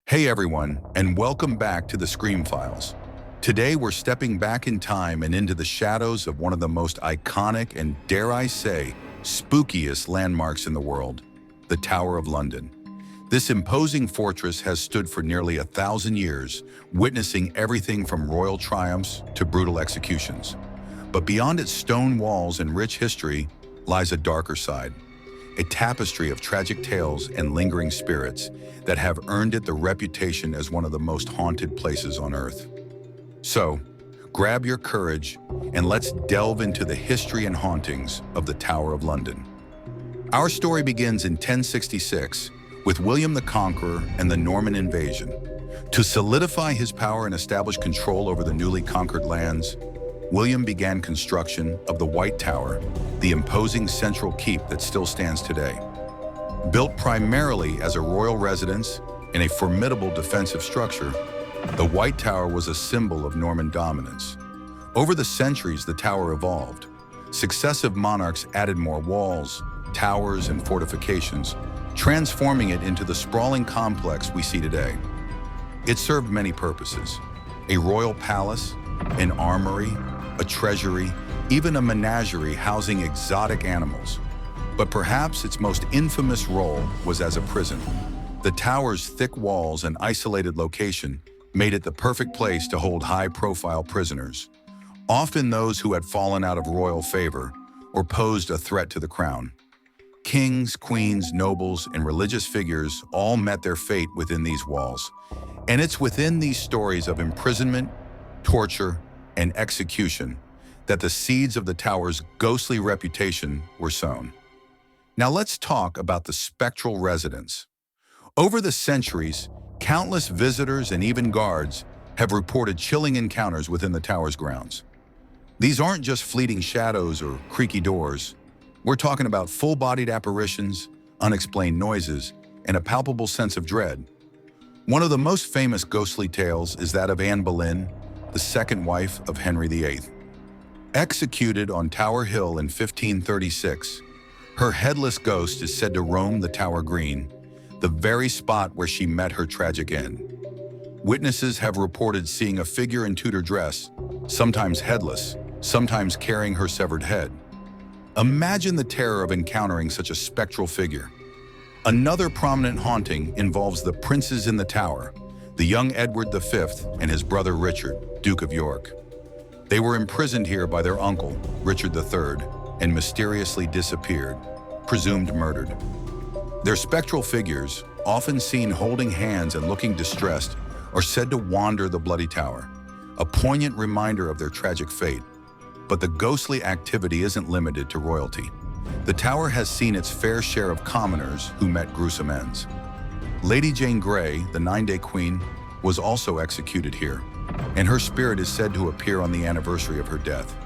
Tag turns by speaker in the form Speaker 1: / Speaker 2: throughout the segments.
Speaker 1: Hey everyone, and welcome back to the Scream Files. Today we're stepping back in time and into the shadows of one of the most iconic and, dare I say, spookiest landmarks in the world, the Tower of London. This imposing fortress has stood for nearly 1,000 years, witnessing everything from royal triumphs to brutal executions. But beyond its stone walls and rich history lies a darker side, a tapestry of tragic tales and lingering spirits that have earned it the reputation as one of the most haunted places on Earth. So, grab your courage and let's delve into the history and hauntings of the Tower of London. Our story begins in 1066 with William the Conqueror and the Norman invasion. To solidify his power and establish control over the newly conquered lands, William began construction of the White Tower, the imposing central keep that still stands today. Built primarily as a royal residence in a formidable defensive structure, the White Tower was a symbol of Norman dominance. Over the centuries, the tower evolved. Successive monarchs added more walls, towers, and fortifications, transforming it into the sprawling complex we see today. It served many purposes: a royal palace, an armory, a treasury, even a menagerie housing exotic animals. But perhaps its most infamous role was as a prison. The tower's thick walls and isolated location made it the perfect place to hold high-profile prisoners, often those who had fallen out of royal favor or posed a threat to the crown. Kings, queens, nobles, and religious figures all met their fate within these walls. And it's within these stories of imprisonment, torture, and execution that the seeds of the tower's ghostly reputation were sown. Now let's talk about the spectral residents. Over the centuries, countless visitors and even guards have reported chilling encounters within the tower's grounds. These aren't just fleeting shadows or creaky doors. We're talking about full-bodied apparitions, unexplained noises, and a palpable sense of dread. One of the most famous ghostly tales is that of Anne Boleyn, the second wife of Henry VIII. Executed on Tower Hill in 1536, her headless ghost is said to roam the Tower Green, the very spot where she met her tragic end. Witnesses have reported seeing a figure in Tudor dress, sometimes headless, sometimes carrying her severed head. Imagine the terror of encountering such a spectral figure. Another prominent haunting involves the princes in the tower, the young Edward V and his brother Richard, Duke of York. They were imprisoned here by their uncle, Richard III, and mysteriously disappeared, presumed murdered. Their spectral figures, often seen holding hands and looking distressed, are said to wander the bloody tower, a poignant reminder of their tragic fate. But the ghostly activity isn't limited to royalty. The tower has seen its fair share of commoners who met gruesome ends. Lady Jane Grey, the nine-day queen, was also executed here, and her spirit is said to appear on the anniversary of her death.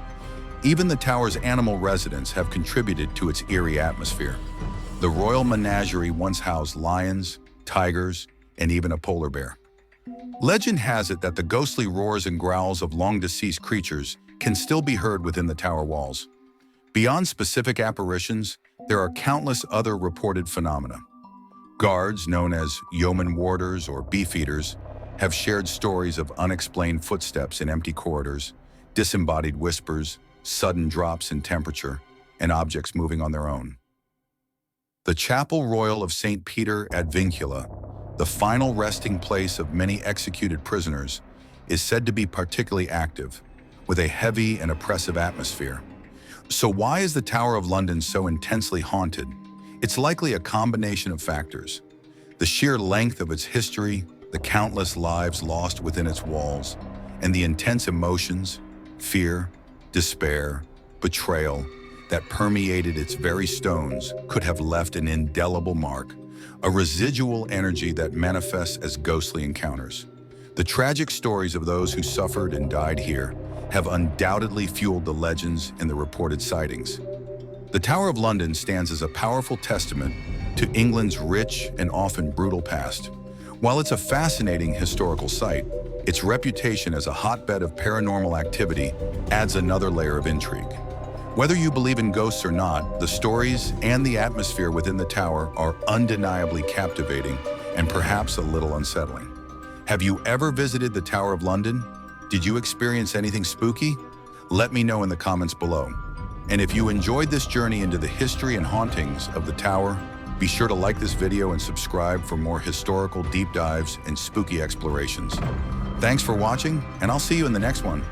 Speaker 1: Even the tower's animal residents have contributed to its eerie atmosphere. The royal menagerie once housed lions, tigers, and even a polar bear. Legend has it that the ghostly roars and growls of long-deceased creatures can still be heard within the tower walls. Beyond specific apparitions, there are countless other reported phenomena. Guards, known as yeoman warders or beefeaters, have shared stories of unexplained footsteps in empty corridors, disembodied whispers, sudden drops in temperature, and objects moving on their own. The Chapel Royal of St. Peter ad Vincula, the final resting place of many executed prisoners, is said to be particularly active, with a heavy and oppressive atmosphere. So why is the Tower of London so intensely haunted? It's likely a combination of factors. The sheer length of its history, the countless lives lost within its walls, and the intense emotions, fear, despair, betrayal that permeated its very stones could have left an indelible mark, a residual energy that manifests as ghostly encounters. The tragic stories of those who suffered and died here have undoubtedly fueled the legends and the reported sightings. The Tower of London stands as a powerful testament to England's rich and often brutal past. While it's a fascinating historical site, its reputation as a hotbed of paranormal activity adds another layer of intrigue. Whether you believe in ghosts or not, the stories and the atmosphere within the tower are undeniably captivating and perhaps a little unsettling. Have you ever visited the Tower of London? Did you experience anything spooky? Let me know in the comments below. And if you enjoyed this journey into the history and hauntings of the Tower, be sure to like this video and subscribe for more historical deep dives and spooky explorations. Thanks for watching, and I'll see you in the next one.